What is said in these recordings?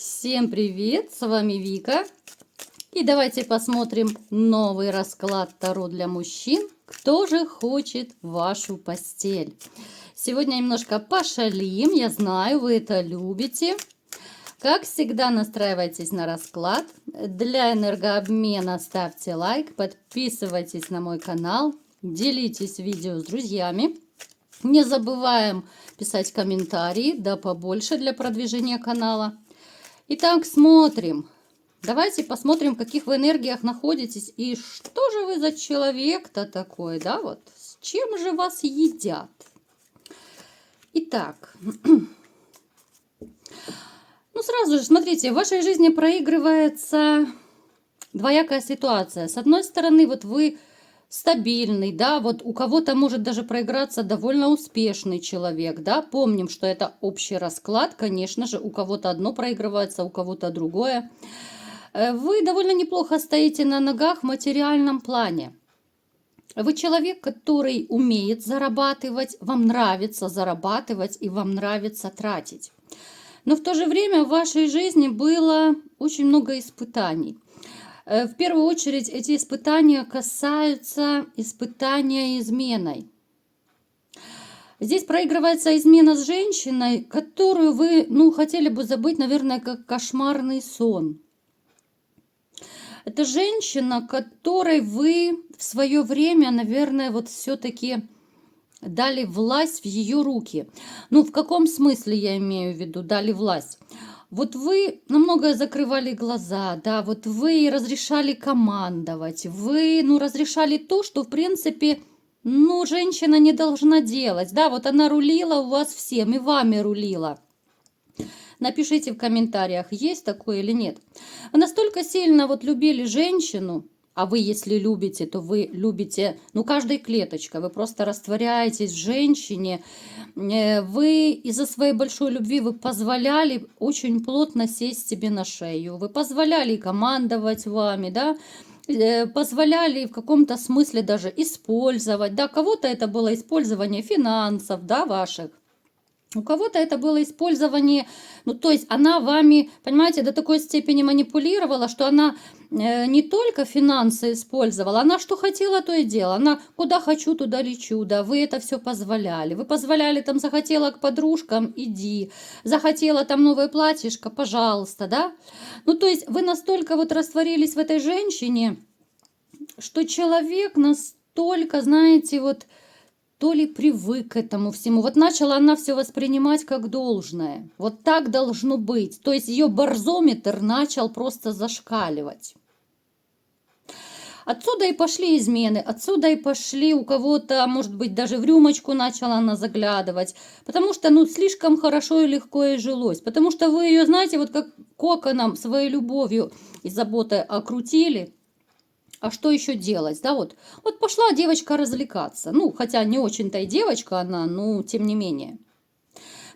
Всем привет, с вами Вика. И давайте посмотрим новый расклад Таро для мужчин. Кто же хочет вашу постель? Сегодня немножко пошалим, я знаю, вы это любите. Как всегда, настраивайтесь на расклад. Для энергообмена ставьте лайк, подписывайтесь на мой канал, делитесь видео с друзьями. Не забываем писать комментарии, да побольше для продвижения канала. Итак, смотрим. Давайте посмотрим, в каких вы энергиях находитесь и что же вы за человек-то такой, да, вот, с чем же вас едят. Итак, ну сразу же, смотрите, в вашей жизни проигрывается двоякая ситуация. С одной стороны, вот вы стабильный, да, вот у кого-то может даже проиграться довольно успешный человек, да, помним, что это общий расклад, конечно же, у кого-то одно проигрывается, у кого-то другое. Вы довольно неплохо стоите на ногах в материальном плане. Вы человек, который умеет зарабатывать, вам нравится зарабатывать и вам нравится тратить. Но в то же время в вашей жизни было очень много испытаний. В первую очередь эти испытания касаются испытания изменой. Здесь проигрывается измена с женщиной, которую вы, хотели бы забыть, наверное, как кошмарный сон. Это женщина, которой вы в свое время, наверное, вот все-таки дали власть в ее руки. Ну, в каком смысле я имею в виду дали власть? Вот вы на многое закрывали глаза, да, вот вы разрешали командовать, вы, разрешали то, что, в принципе, женщина не должна делать, да, вот она рулила у вас всем и вами рулила. Напишите в комментариях, есть такое или нет. Вы настолько сильно вот любили женщину, а вы, если любите, то вы любите, каждой клеточкой, вы просто растворяетесь в женщине. Вы из-за своей большой любви вы позволяли очень плотно сесть себе на шею. Вы позволяли командовать вами, да, позволяли в каком-то смысле даже использовать. Да, кого-то это было использование финансов, да, ваших. У кого-то это было использование, то есть она вами, понимаете, до такой степени манипулировала, что она не только финансы использовала, она что хотела, то и делала. Она куда хочу, туда лечу, да, вы это все позволяли. Вы позволяли, там, захотела к подружкам, иди, захотела там новое платьишко, пожалуйста, да. То есть вы настолько вот растворились в этой женщине, что человек настолько, знаете, вот, то ли привык к этому всему. Вот начала она все воспринимать как должное. Вот так должно быть. То есть ее барзометр начал просто зашкаливать. Отсюда и пошли измены, отсюда и пошли у кого-то, может быть, даже в рюмочку начала она заглядывать. Потому что, слишком хорошо и легко ей жилось. Потому что вы ее, знаете, вот как коконом своей любовью и заботой окрутили. А что еще делать, да, вот пошла девочка развлекаться, хотя не очень-то и девочка она, но тем не менее.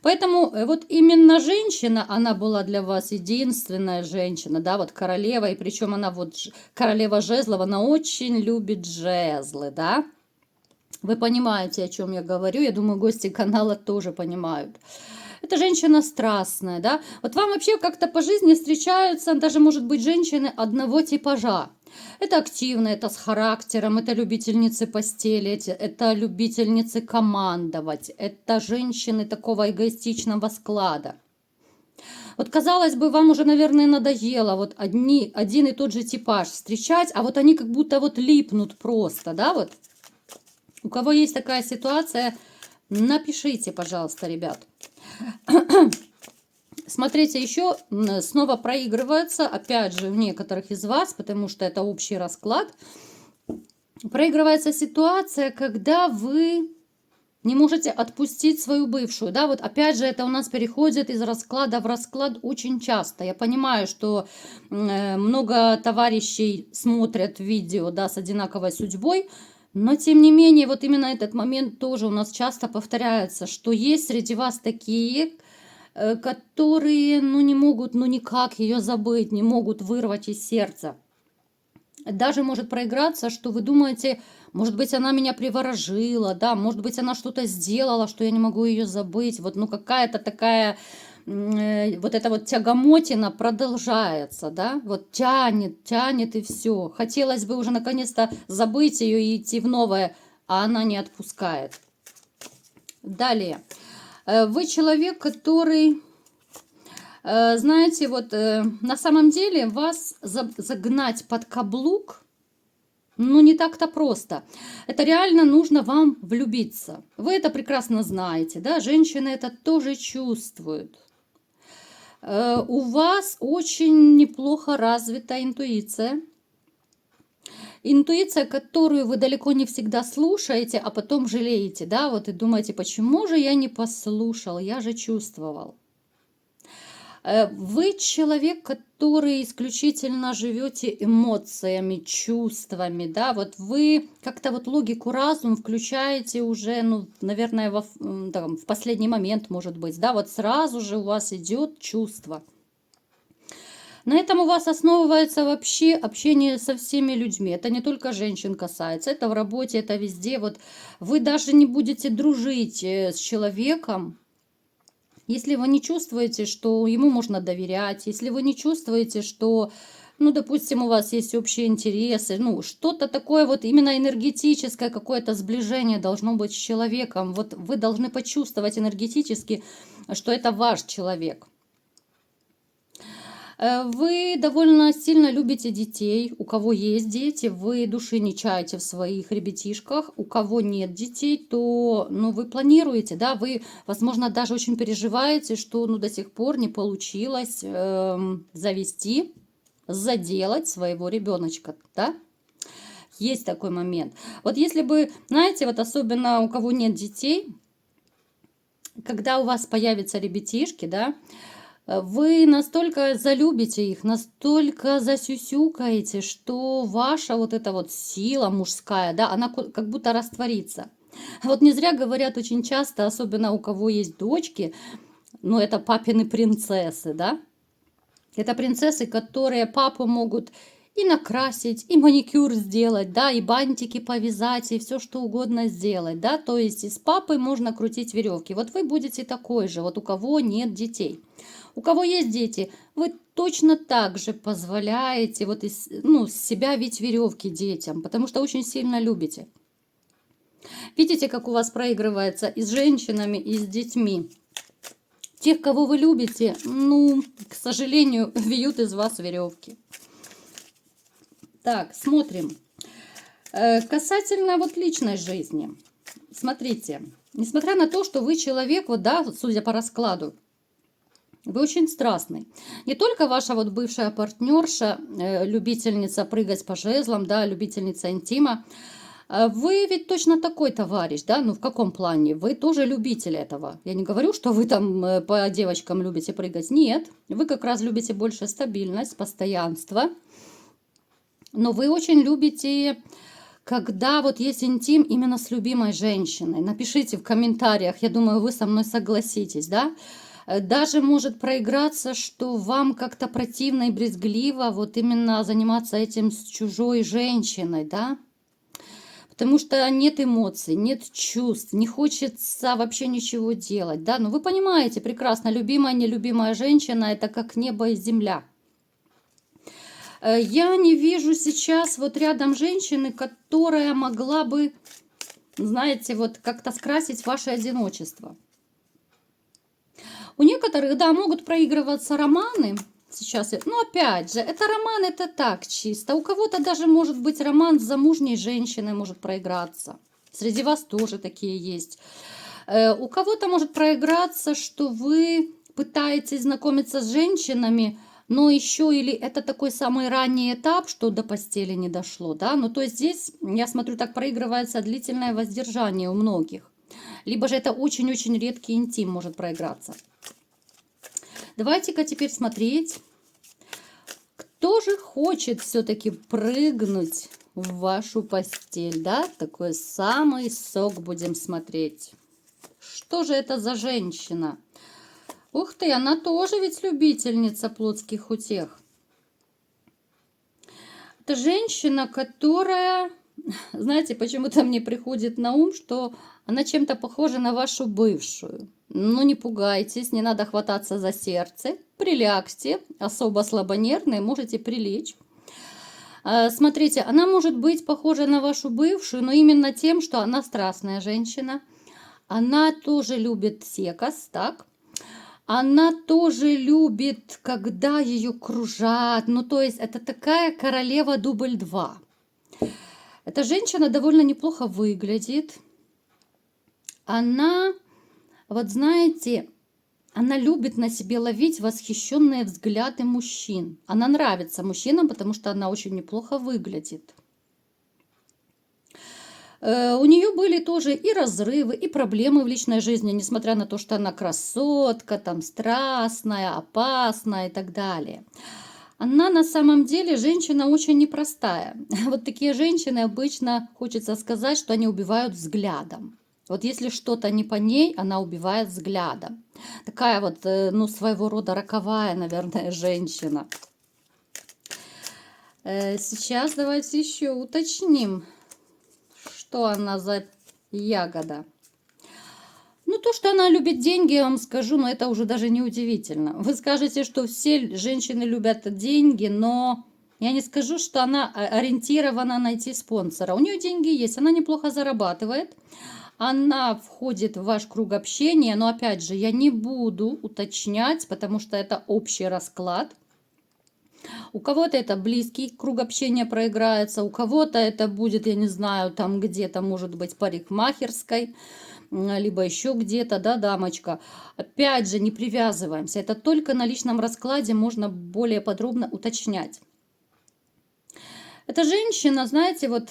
Поэтому вот именно женщина, она была для вас единственная женщина, да, вот королева, и причем она вот королева жезлов, она очень любит жезлы, да. Вы понимаете, о чем я говорю, я думаю, гости канала тоже понимают. Это женщина страстная, да. Вот вам вообще как-то по жизни встречаются даже, может быть, женщины одного типажа. Это активные, это с характером, это любительницы постели, это любительницы командовать, это женщины такого эгоистичного склада. Вот, казалось бы, вам уже, наверное, надоело вот один и тот же типаж встречать, а вот они как будто вот липнут просто, да, вот. У кого есть такая ситуация, напишите, пожалуйста, ребят. Смотрите, еще снова проигрывается, опять же, у некоторых из вас, потому что это общий расклад, проигрывается ситуация, когда вы не можете отпустить свою бывшую, да, вот опять же, это у нас переходит из расклада в расклад очень часто. Я понимаю, что много товарищей смотрят видео, да, с одинаковой судьбой, но тем не менее, вот именно этот момент тоже у нас часто повторяется, что есть среди вас такие, которые, не могут, никак ее забыть, не могут вырвать из сердца. Даже может проиграться, что вы думаете, может быть, она меня приворожила, да, может быть, она что-то сделала, что я не могу ее забыть. Вот, какая-то такая вот эта вот тягомотина продолжается, да, вот тянет, тянет и все. Хотелось бы уже наконец-то забыть ее и идти в новое, а она не отпускает. Далее. Вы человек, который, знаете, вот на самом деле вас загнать под каблук, ну, не так-то просто. Это реально нужно вам влюбиться. Вы это прекрасно знаете, да? Женщины это тоже чувствуют. У вас очень неплохо развита интуиция. Интуиция, которую вы далеко не всегда слушаете, а потом жалеете, да? Вот и думаете, почему же я не послушал, я же чувствовал. Вы человек, который исключительно живете эмоциями, чувствами, да, вот вы как-то вот логику, разум включаете уже, ну, наверное, в последний момент, может быть, да, вот сразу же у вас идет чувство. На этом у вас основывается вообще общение со всеми людьми. Это не только женщин касается, это в работе, это везде. Вот вы даже не будете дружить с человеком, если вы не чувствуете, что ему можно доверять, если вы не чувствуете, что, ну, допустим, у вас есть общие интересы, ну, что-то такое вот именно энергетическое, какое-то сближение должно быть с человеком. Вот вы должны почувствовать энергетически, что это ваш человек. Вы довольно сильно любите детей. У кого есть дети, вы души не чаете в своих ребятишках. У кого нет детей, то, ну, вы планируете, да, вы, возможно, даже очень переживаете, что, ну, до сих пор не получилось завести, заделать своего ребеночка, да. Есть такой момент. Вот если бы, знаете, вот особенно у кого нет детей, когда у вас появятся ребятишки, да, вы настолько залюбите их, настолько засюсюкаете, что ваша вот эта вот сила мужская, да, она как будто растворится. Вот не зря говорят очень часто, особенно у кого есть дочки, ну, это папины принцессы, да. Это принцессы, которые папу могут и накрасить, и маникюр сделать, да, и бантики повязать, и все что угодно сделать, да. То есть из папы можно крутить веревки. Вот вы будете такой же, вот у кого нет детей. У кого есть дети, вы точно так же позволяете вот ну, себя вить веревки детям, потому что очень сильно любите. Видите, как у вас проигрывается и с женщинами, и с детьми. Тех, кого вы любите, ну, к сожалению, вьют из вас веревки. Так, смотрим. Касательно вот личной жизни. Смотрите, несмотря на то, что вы человек, вот да, судя по раскладу, вы очень страстный. Не только ваша вот бывшая партнерша, любительница прыгать по жезлам, да, любительница интима. Вы ведь точно такой товарищ, да? Ну, в каком плане? Вы тоже любитель этого. Я не говорю, что вы там по девочкам любите прыгать. Нет, вы как раз любите больше стабильность, постоянство. Но вы очень любите, когда вот есть интим именно с любимой женщиной. Напишите в комментариях, я думаю, вы со мной согласитесь, да? Даже может проиграться, что вам как-то противно и брезгливо вот именно заниматься этим с чужой женщиной, да? Потому что нет эмоций, нет чувств, не хочется вообще ничего делать, да? Но вы понимаете прекрасно, любимая, нелюбимая женщина – это как небо и земля. Я не вижу сейчас вот рядом женщины, которая могла бы, знаете, вот как-то скрасить ваше одиночество. У некоторых, да, могут проигрываться романы. Сейчас, ну, опять же, это роман, это так чисто. У кого-то даже может быть роман с замужней женщиной может проиграться. Среди вас тоже такие есть. У кого-то может проиграться, что вы пытаетесь знакомиться с женщинами, но еще или это такой самый ранний этап, что до постели не дошло, да. Ну, то есть здесь, я смотрю, так проигрывается длительное воздержание у многих. Либо же это очень-очень редкий интим может проиграться. Давайте-ка теперь смотреть, кто же хочет все-таки прыгнуть в вашу постель, да? Такой самый сок будем смотреть. Что же это за женщина? Ух ты, она тоже ведь любительница плотских утех. Это женщина, которая знаете, почему-то мне приходит на ум, что она чем-то похожа на вашу бывшую. Ну, не пугайтесь, не надо хвататься за сердце. Прилягте, особо слабонервные, можете прилечь. Смотрите, она может быть похожа на вашу бывшую, но именно тем, что она страстная женщина. Она тоже любит секс, так? Она тоже любит, когда ее кружат. Ну, то есть это такая королева дубль 2. Эта женщина довольно неплохо выглядит. Она, вот знаете, она любит на себе ловить восхищенные взгляды мужчин. Она нравится мужчинам, потому что она очень неплохо выглядит. У нее были тоже и разрывы, и проблемы в личной жизни, несмотря на то, что она красотка, там страстная, опасная и так далее. Она на самом деле женщина очень непростая. Вот такие женщины обычно, хочется сказать, что они убивают взглядом. Вот если что-то не по ней, она убивает взглядом. Такая вот, ну, своего рода роковая, наверное, женщина. Сейчас давайте еще уточним, что она за ягода. Ну, то, что она любит деньги, я вам скажу, но это уже даже не удивительно. Вы скажете, что все женщины любят деньги, но я не скажу, что она ориентирована найти спонсора. У нее деньги есть, она неплохо зарабатывает, она входит в ваш круг общения, но опять же, я не буду уточнять, потому что это общий расклад. У кого-то это близкий круг общения проиграется, у кого-то это будет, я не знаю, там где-то, может быть, парикмахерской, либо еще где-то, да, дамочка. Опять же, не привязываемся. Это только на личном раскладе можно более подробно уточнять. Эта женщина, знаете, вот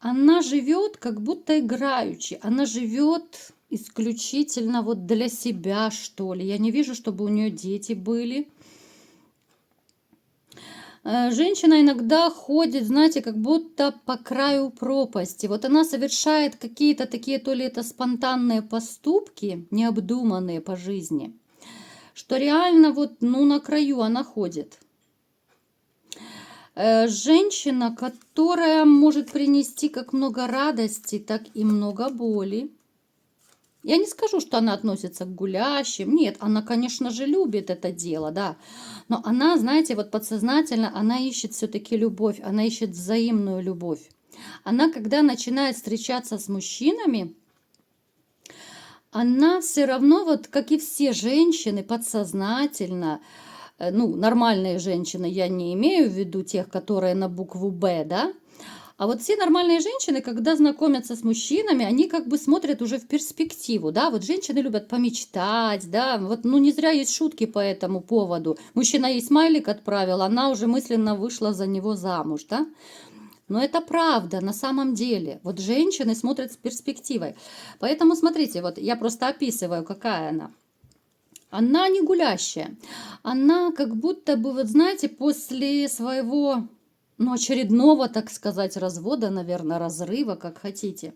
она живет как будто играючи. Она живет исключительно вот для себя, что ли. Я не вижу, чтобы у нее дети были. Женщина иногда ходит, знаете, как будто по краю пропасти. Вот она совершает какие-то такие, то ли это спонтанные поступки, необдуманные по жизни, что реально вот, ну, на краю она ходит. Женщина, которая может принести как много радости, так и много боли. Я не скажу, что она относится к гулящим. Нет, она, конечно же, любит это дело, да. Но она, знаете, вот подсознательно, она ищет все-таки любовь, она ищет взаимную любовь. Она, когда начинает встречаться с мужчинами, она все равно, вот как и все женщины, подсознательно, ну, нормальные женщины, я не имею в виду тех, которые на букву «Б», да, а вот все нормальные женщины, когда знакомятся с мужчинами, они как бы смотрят уже в перспективу, да, вот женщины любят помечтать, да, вот, ну, не зря есть шутки по этому поводу. Мужчина ей смайлик отправил, она уже мысленно вышла за него замуж, да. Но это правда на самом деле. Вот женщины смотрят с перспективой. Поэтому смотрите, вот я просто описываю, какая она. Она не гулящая. Она как будто бы, вот знаете, после своего, ну, очередного, так сказать, развода, наверное, разрыва, как хотите,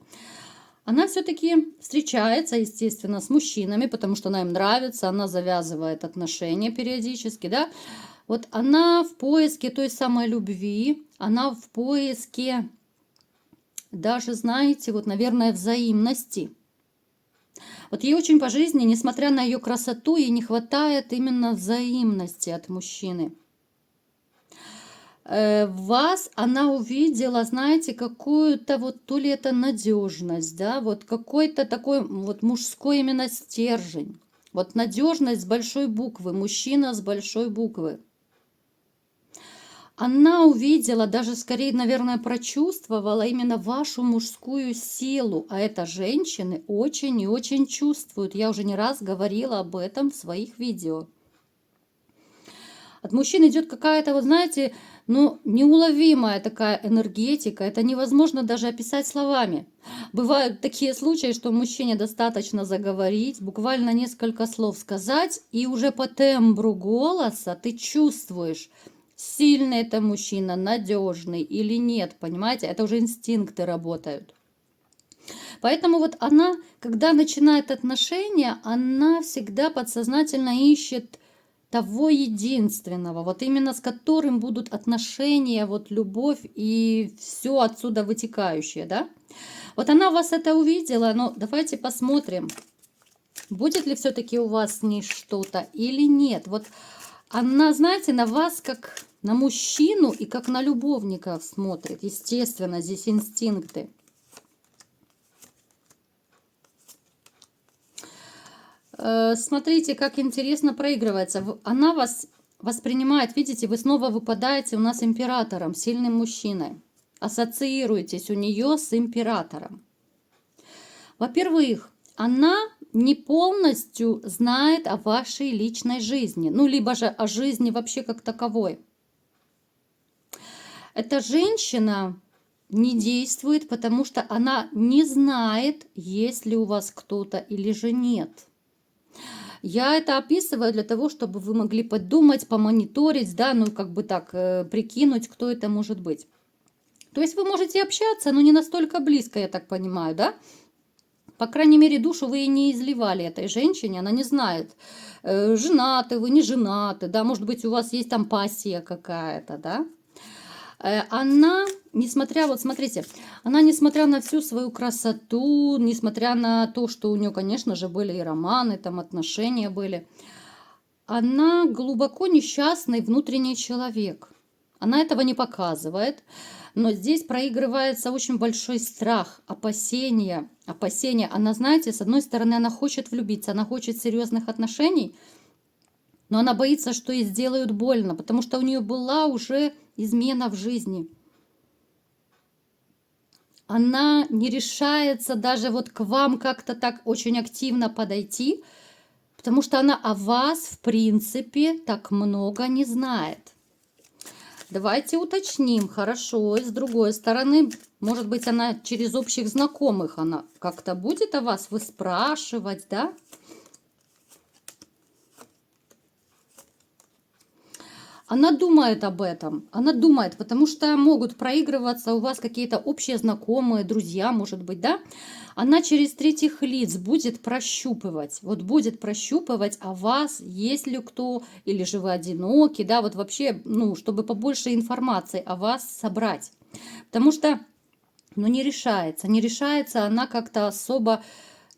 она все-таки встречается, естественно, с мужчинами, потому что она им нравится, она завязывает отношения периодически, да. Вот она в поиске той самой любви, она в поиске даже, знаете, вот, наверное, взаимности. Вот ей очень по жизни, несмотря на ее красоту, ей не хватает именно взаимности от мужчины. В вас она увидела, знаете, какую-то вот то ли это надежность, да, вот какой-то такой вот мужской именно стержень. Вот надежность с большой буквы, мужчина с большой буквы. Она увидела, даже скорее, наверное, прочувствовала именно вашу мужскую силу. А это женщины очень и очень чувствуют. Я уже не раз говорила об этом в своих видео. От мужчин идет какая-то, вот знаете, ну, неуловимая такая энергетика. Это невозможно даже описать словами. Бывают такие случаи, что мужчине достаточно заговорить, буквально несколько слов сказать, и уже по тембру голоса ты чувствуешь, сильный это мужчина, надежный или нет, понимаете? Это уже инстинкты работают. Поэтому вот она, когда начинает отношения, она всегда подсознательно ищет того единственного, вот именно с которым будут отношения, вот любовь и все отсюда вытекающее, да? Вот она вас это увидела, но давайте посмотрим, будет ли все-таки у вас с ней что-то или нет. Вот она, знаете, на вас как на мужчину и как на любовника смотрит. Естественно, здесь инстинкты. Смотрите, как интересно проигрывается. Она вас воспринимает, видите, вы снова выпадаете у нас императором, сильным мужчиной. Ассоциируетесь у нее с императором. Во-первых, она не полностью знает о вашей личной жизни, ну, либо же о жизни вообще как таковой. Эта женщина не действует, потому что она не знает, есть ли у вас кто-то или же нет. Я это описываю для того, чтобы вы могли подумать, помониторить, да, ну, как бы так, прикинуть, кто это может быть. То есть вы можете общаться, но не настолько близко, я так понимаю, да? По крайней мере, душу вы и не изливали этой женщине, она не знает, женаты вы, не женаты, да, может быть, у вас есть там пассия какая-то, да. Она, несмотря, вот смотрите, она, несмотря на всю свою красоту, несмотря на то, что у нее, конечно же, были и романы, там отношения были, она глубоко несчастный внутренний человек. Она этого не показывает, но здесь проигрывается очень большой страх, опасения. Опасения. Она, знаете, с одной стороны, она хочет влюбиться, она хочет серьезных отношений, но она боится, что ей сделают больно, потому что у нее была уже измена в жизни. Она не решается даже вот к вам как-то так очень активно подойти, потому что она о вас, в принципе, так много не знает. Давайте уточним, хорошо. И с другой стороны, может быть, она через общих знакомых, она как-то будет о вас выспрашивать, да? Она думает об этом, она думает, потому что могут проигрываться у вас какие-то общие знакомые, друзья, может быть, да? Она через третьих лиц будет прощупывать, вот будет прощупывать о вас, есть ли кто, или же вы одиноки, да, вот вообще, ну, чтобы побольше информации о вас собрать. Потому что, ну, не решается она как-то особо,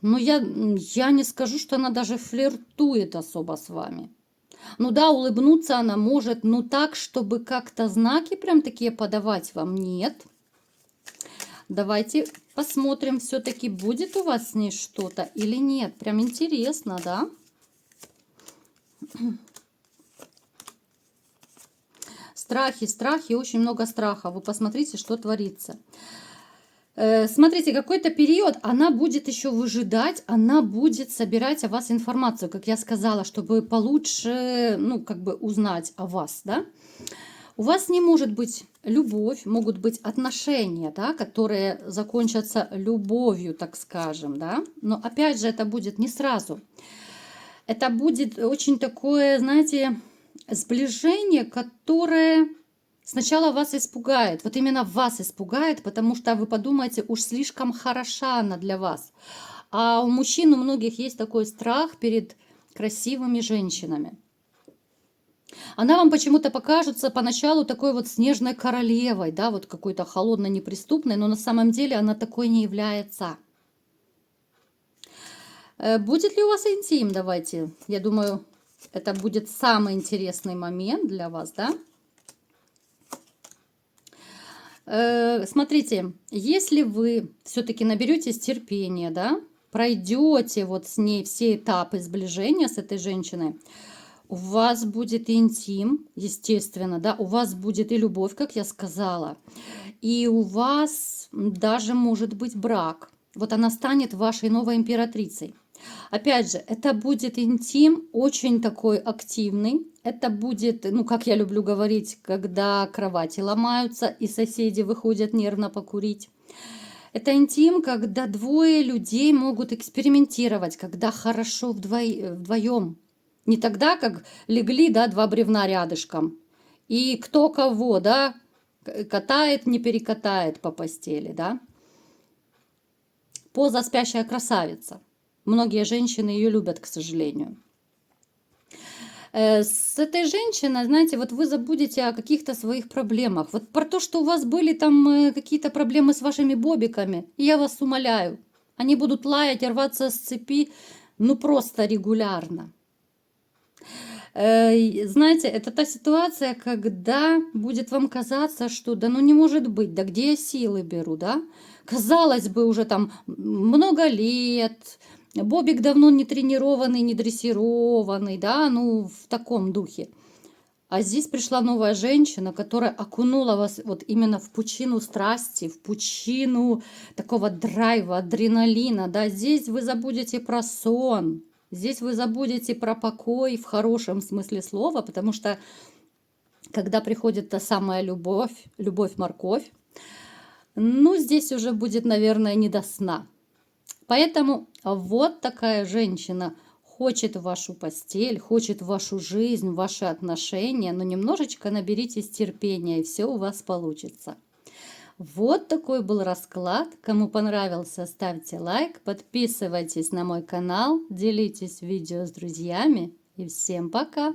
ну, я не скажу, что она даже флиртует особо с вами. Ну да, улыбнуться она может, но так, чтобы как-то знаки прям такие подавать вам нет. Давайте посмотрим, все-таки будет у вас с ней что-то или нет. Прям интересно, да? Страхи, страхи, очень много страха. Вы посмотрите, что творится. Смотрите, какой-то период она будет еще выжидать, она будет собирать о вас информацию, как я сказала, чтобы получше, ну, как бы узнать о вас, да? У вас не может быть любовь, могут быть отношения, да, которые закончатся любовью, так скажем, да? Но опять же, это будет не сразу. Это будет очень такое, знаете, сближение, которое сначала вас испугает. Вот именно вас испугает, потому что вы подумаете, уж слишком хороша она для вас. А у мужчин у многих есть такой страх перед красивыми женщинами. Она вам почему-то покажется поначалу такой вот снежной королевой, да, вот какой-то холодной, неприступной, но на самом деле она такой не является. Будет ли у вас интим? Давайте. Я думаю, это будет самый интересный момент для вас, да? Смотрите, если вы все-таки наберетесь терпения, да, пройдете вот с ней все этапы сближения с этой женщиной, у вас будет интим, естественно, да, у вас будет и любовь, как я сказала, и у вас даже может быть брак. Вот она станет вашей новой императрицей. Опять же, это будет интим очень такой активный. Это будет, ну, как я люблю говорить, когда кровати ломаются и соседи выходят нервно покурить. Это интим, когда двое людей могут экспериментировать, когда хорошо вдвоем. Не тогда, как легли, да, два бревна рядышком. И кто кого, да, катает, не перекатает по постели, да. Поза спящая красавица. Многие женщины ее любят, к сожалению. С этой женщиной, знаете, вот вы забудете о каких-то своих проблемах. Вот про то, что у вас были там какие-то проблемы с вашими бобиками, я вас умоляю, они будут лаять и рваться с цепи, ну просто регулярно. Знаете, это та ситуация, когда будет вам казаться, что да ну не может быть, да где я силы беру, да? Казалось бы, уже там много лет, бобик давно не тренированный, не дрессированный, да, ну в таком духе. А здесь пришла новая женщина, которая окунула вас вот именно в пучину страсти, в пучину такого драйва, адреналина, да. Здесь вы забудете про сон, здесь вы забудете про покой в хорошем смысле слова, потому что когда приходит та самая любовь, любовь-морковь, ну, здесь уже будет, наверное, не до сна. Поэтому вот такая женщина хочет в вашу постель, хочет в вашу жизнь, в ваши отношения, но немножечко наберитесь терпения, и все у вас получится. Вот такой был расклад. Кому понравился, ставьте лайк, подписывайтесь на мой канал, делитесь видео с друзьями и всем пока!